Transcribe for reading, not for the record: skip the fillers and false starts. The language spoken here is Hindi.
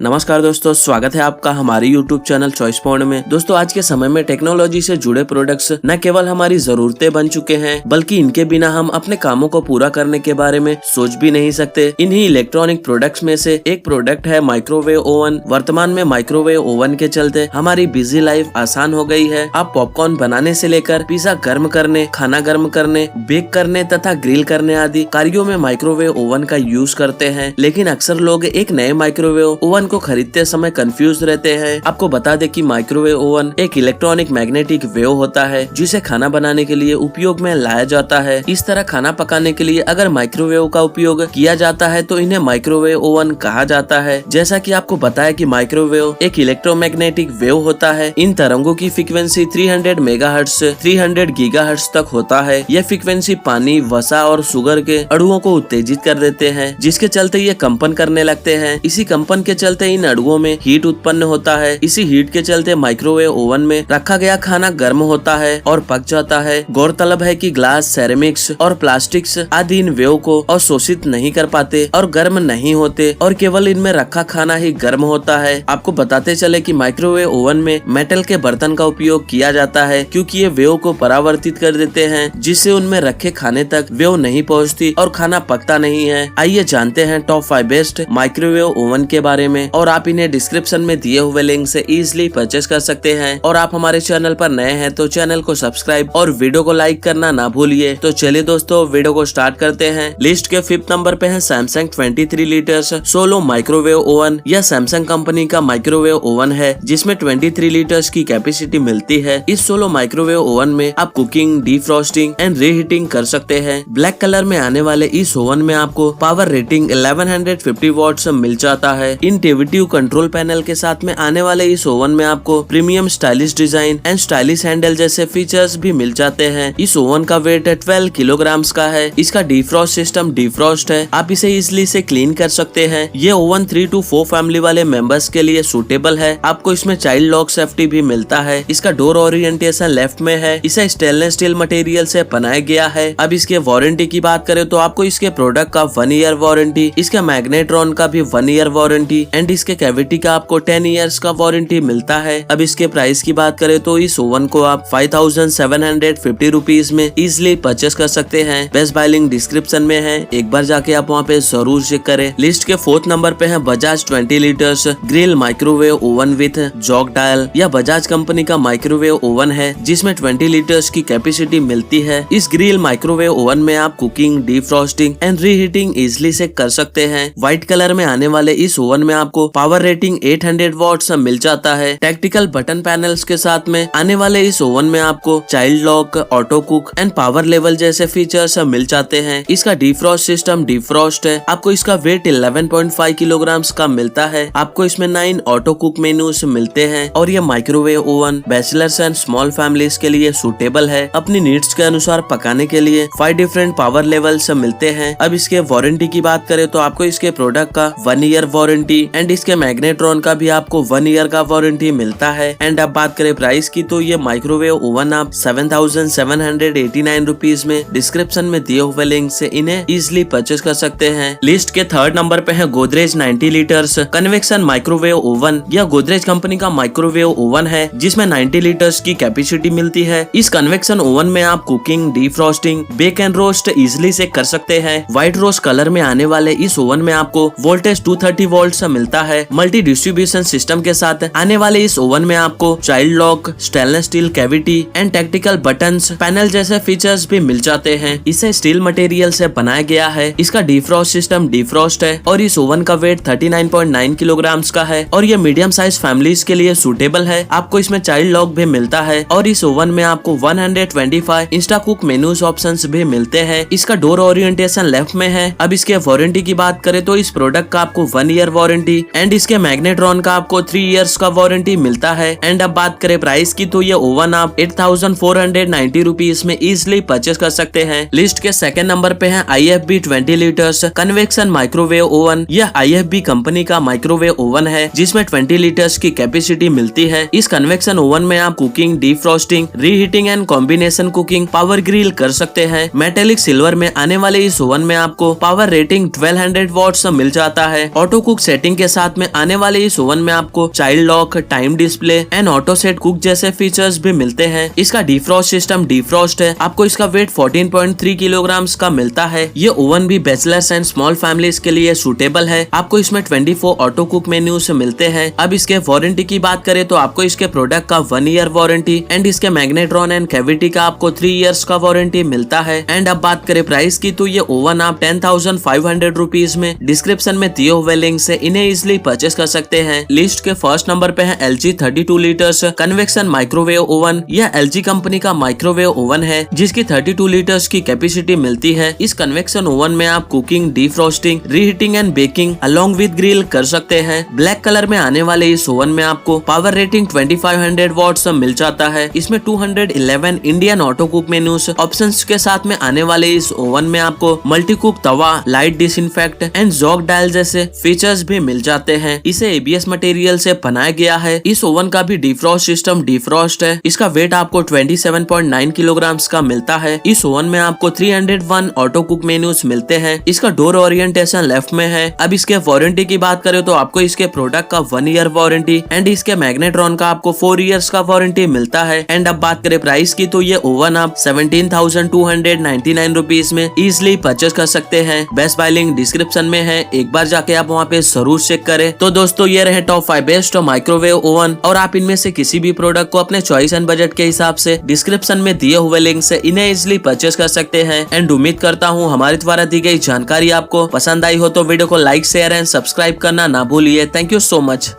नमस्कार दोस्तों, स्वागत है आपका हमारे YouTube चैनल चॉइस पॉइंट में। दोस्तों, आज के समय में टेक्नोलॉजी से जुड़े प्रोडक्ट्स न केवल हमारी जरूरतें बन चुके हैं, बल्कि इनके बिना हम अपने कामों को पूरा करने के बारे में सोच भी नहीं सकते। इन्हीं इलेक्ट्रॉनिक प्रोडक्ट्स में से एक प्रोडक्ट है माइक्रोवेव ओवन। वर्तमान में माइक्रोवेव ओवन के चलते हमारी बिजी लाइफ आसान हो गई है। आप पॉपकॉर्न बनाने से लेकर पिज्जा गर्म करने, खाना गर्म करने, बेक करने तथा ग्रिल करने आदि कार्यों में माइक्रोवेव ओवन का यूज करते हैं। लेकिन अक्सर लोग एक नए माइक्रोवेव ओवन को खरीदते समय कंफ्यूज रहते हैं। आपको बता दें कि माइक्रोवेव ओवन एक इलेक्ट्रॉनिक मैग्नेटिक वेव होता है जिसे खाना बनाने के लिए उपयोग में लाया जाता है। इस तरह खाना पकाने के लिए अगर माइक्रोवेव का उपयोग किया जाता है तो इन्हें माइक्रोवेव ओवन कहा जाता है। जैसा कि आपको बताया कि माइक्रोवेव एक इलेक्ट्रोमैग्नेटिक वेव होता है। इन तरंगों की फ्रीक्वेंसी 300 मेगाहर्ट्ज से 300 गीगाहर्ट्ज तक होता है। यह फ्रीक्वेंसी पानी, वसा और शुगर के अणुओं को उत्तेजित कर देते हैं, जिसके चलते ये कंपन करने लगते हैं। इसी कंपन के चलते इन अणुओं में हीट उत्पन्न होता है। इसी हीट के चलते माइक्रोवेव ओवन में रखा गया खाना गर्म होता है और पक जाता है। गौरतलब है कि ग्लास, सेरेमिक्स और प्लास्टिक्स आदि इन वेव को अवशोषित नहीं कर पाते और गर्म नहीं होते और केवल इनमें रखा खाना ही गर्म होता है। आपको बताते चले कि माइक्रोवेव ओवन में मेटल के बर्तन का उपयोग किया जाता है, क्योंकि ये वेव को परावर्तित कर देते हैं, जिससे उनमें रखे खाने तक वेव नहीं पहुँचती और खाना पकता नहीं है। आइए जानते हैं टॉप 5 बेस्ट माइक्रोवेव ओवन के बारे में, और आप इन्हें डिस्क्रिप्शन में दिए हुए लिंक से इजीली परचेस कर सकते हैं। और आप हमारे चैनल पर नए हैं तो चैनल को सब्सक्राइब और वीडियो को लाइक करना ना भूलिए। तो चलिए दोस्तों, वीडियो को स्टार्ट करते हैं। लिस्ट के 5th नंबर पे है Samsung 23 litres solo microwave oven. यह सैमसंग कंपनी का माइक्रोवेव ओवन है जिसमें 23 लीटर्स की कैपेसिटी मिलती है। इस सोलो माइक्रोवेव ओवन में आप कुकिंग, डीफ्रॉस्टिंग एंड रीहीटिंग कर सकते हैं। ब्लैक कलर में आने वाले इस ओवन में आपको पावर रेटिंग 1150 वॉट्स मिल जाता है। इंटीग्रेटिव कंट्रोल पैनल के साथ में आने वाले इस ओवन में आपको premium stylish design and stylish handle जैसे फीचर्स भी मिल जाते हैं। इस ओवन का वेट 12 किलोग्राम का है। इसका डिफ्रॉस्ट सिस्टम डिफ्रॉस्ट है। आप इसे इजिली से क्लीन कर सकते हैं। ये ओवन 3 to 4 फैमिली वाले मेंबर्स के लिए सूटेबल है। आपको इसमें चाइल्ड लॉक सेफ्टी भी मिलता है। इसका डोर ओरिएंटेशन लेफ्ट में है। इसे स्टेनलेस स्टील मटेरियल से बनाया गया है। अब इसके वारंटी की बात करें तो आपको इसके प्रोडक्ट का 1 ईयर वारंटी, इसके मैग्नेट्रॉन का भी 1 ईयर वारंटी एंड इसके कैविटी का आपको 10 इयर्स का वारंटी मिलता है। अब इसके प्राइस की बात करें तो इस ओवन को आप 5750 रुपीज में इजिली परचेस कर सकते हैं। बेस्ट बाय लिंक डिस्क्रिप्शन में है, एक बार जाके आप वहाँ पे जरूर चेक करें। लिस्ट के 4th नंबर पे है Bajaj 20 litres grill microwave oven with jog dial. यह बजाज कंपनी का माइक्रोवेव ओवन है जिसमें 20 लीटर्स की कैपेसिटी मिलती है। इस ग्रिल माइक्रोवेव ओवन में आप cooking, defrosting and reheating easily से कर सकते हैं। व्हाइट कलर में आने वाले इस ओवन में आपको पावर रेटिंग 800 वॉट्स मिल जाता है। टैक्टिकल बटन पैनल्स के साथ में आने वाले इस ओवन में आपको child lock, auto cook and power level जैसे फीचर्स मिल जाते हैं। इसका डिफ्रॉस्ट सिस्टम डिफ्रॉस्ट है। आपको इसका वेट 11.5 किलोग्राम का मिलता है। आपको इसमें 9 ऑटो कुक मेन्यूज मिलते हैं और ये microwave oven bachelors and small families के लिए सूटेबल है। अपनी नीड्स के अनुसार पकाने के लिए 5 डिफरेंट पावर लेवल्स मिलते हैं। अब इसके वारंटी की बात करें तो आपको इसके प्रोडक्ट का 1 ईयर वारंटी एंड इसके मैग्नेट्रॉन का भी आपको 1 ईयर का वारंटी मिलता है। एंड अब बात करें प्राइस की तो ये माइक्रोवेव ओवन आप 7789 रुपीज में डिस्क्रिप्शन में दिए हुए लिंक से इन्हें इजिली परचेस कर सकते हैं। लिस्ट के 3rd नंबर पे है Godrej 90 litres convection microwave oven. यह गोदरेज कंपनी का माइक्रोवेव ओवन है जिसमें 90 लीटर्स की कैपेसिटी मिलती है। इस कन्वेक्शन ओवन में आप cooking, defrosting, bake and roast easily से कर सकते हैं। व्हाइट रोज कलर में आने वाले इस ओवन में आपको वोल्टेज 230 वोल्ट मिलता है। मल्टी डिस्ट्रीब्यूशन सिस्टम के साथ आने वाले इस ओवन में आपको child lock, stainless steel cavity and tactical buttons panel जैसे फीचर्स भी मिल जाते हैं। इसे स्टील मटेरियल से बनाया गया है। इसका डिफ्रॉस्ट सिस्टम डिफ्रॉस्ट है और इस ओवन का वेट 39.9 किलोग्राम का है और ये मीडियम साइज फैमिलीज के लिए सूटेबल है। आपको इसमें चाइल्ड लॉक भी मिलता है और इस ओवन में आपको 125 इंस्टा कुक मेन्यूज ऑप्शंस भी मिलते हैं। इसका डोर ओरिएंटेशन लेफ्ट में है। अब इसके वारंटी की बात करें तो इस प्रोडक्ट का आपको 1 ईयर वारंटी एंड इसके मैग्नेट्रॉन का आपको 3 इयर्स का वारंटी मिलता है। एंड अब बात करें प्राइस की तो ये ओवन आप 8490 रुपीज में इजिली परचेस कर सकते हैं। लिस्ट के 2nd नंबर पे है IFB 20 litres convection microwave oven. यह IFB कंपनी का माइक्रोवेव ओवन है जिसमें 20 लीटर्स की कैपेसिटी मिलती है। इस कन्वेक्शन ओवन में आप cooking, defrosting, reheating and combination cooking, power grill कर सकते हैं। मेटेलिक सिल्वर में आने वाले इस ओवन में आपको पावर रेटिंग 1200 वॉट्स मिल जाता है। ऑटो कुक सेटिंग के साथ में आने वाले इस ओवन में आपको child lock, time display and auto set cook जैसे फीचर्स भी मिलते हैं। इसका डिफ्रॉस्ट सिस्टम डिफ्रॉस्ट है। आपको इसका वेट 14.3 किलोग्राम का मिलता है। ये ओवन भी बैचलर्स एंड स्मॉल फैमिलीज के लिए सूटेबल है। आपको इसमें 24 ऑटो कुक मेन्यूज मिलते हैं। अब इसके वारंटी की बात करें तो आपको इसके प्रोडक्ट का 1 ईयर वारंटी एंड इसके मैग्नेट्रॉन एंड कैविटी का आपको 3 इयर्स का वारंटी मिलता है। एंड अब बात करें प्राइस की तो ये ओवन आप 10,500 रुपीज में डिस्क्रिप्शन में दिए हुए लिंक से इन्हें इजिली परचेस कर सकते हैं। लिस्ट के फर्स्ट नंबर पे है LG 32 litres convection microwave oven. यह LG कंपनी का माइक्रोवेव ओवन है जिसकी 32 लीटर्स की कैपेसिटी मिलती है। इस कन्वेक्शन ओवन में आप cooking, defrosting, reheating and baking along with grill कर सकते हैं। ब्लैक कलर में आने वाले इस ओवन में आपको पावर रेटिंग 2500 वॉट्स मिल जाता है। इसमें 211 Indian auto cook menus options के साथ में आने वाले इस ओवन में आपको multi cook Tawa, light disinfect and jog dial जैसे फीचर्स भी मिल जाते हैं। इसे ABS मटेरियल से बनाया गया है। इस ओवन का भी डिफ्रॉस्ट सिस्टम डिफ्रॉस्ट है। इसका वेट आपको 27.9 किलोग्राम का मिलता है। इस ओवन में आपको 301 ऑटो कुक मेन्यूज मिलते हैं। इसका डोर ओरिएंटेशन लेफ्ट में है। अब इसके वारंटी की बात करें तो आपको इसके प्रोडक्ट का 1 ईयर वारंटी एंड इसके मैग्नेट्रॉन का आपको 4 इयर्स का वारंटी मिलता है। एंड अब बात करें प्राइस की तो ये ओवन आप 17,299 रुपीज में इजिली परचेस कर सकते हैं। बेस्ट बाय लिंक डिस्क्रिप्शन में है, एक बार जाके आप वहाँ पे जरूर चेक करें। तो दोस्तों ये रहे टॉप 5 बेस्ट माइक्रोवेव ओवन और आप इनमें से किसी भी प्रोडक्ट को अपने चॉइस एंड बजट के हिसाब से डिस्क्रिप्शन में दिए हुए लिंक से इन्हें इजिली परचेस कर सकते हैं। एंड उम्मीद करता हूँ हमारे द्वारा दी गई जानकारी आपको पसंद आई हो तो वीडियो को लाइक, शेयर एंड सब्सक्राइब करना ना भूलिए। Thank you so much.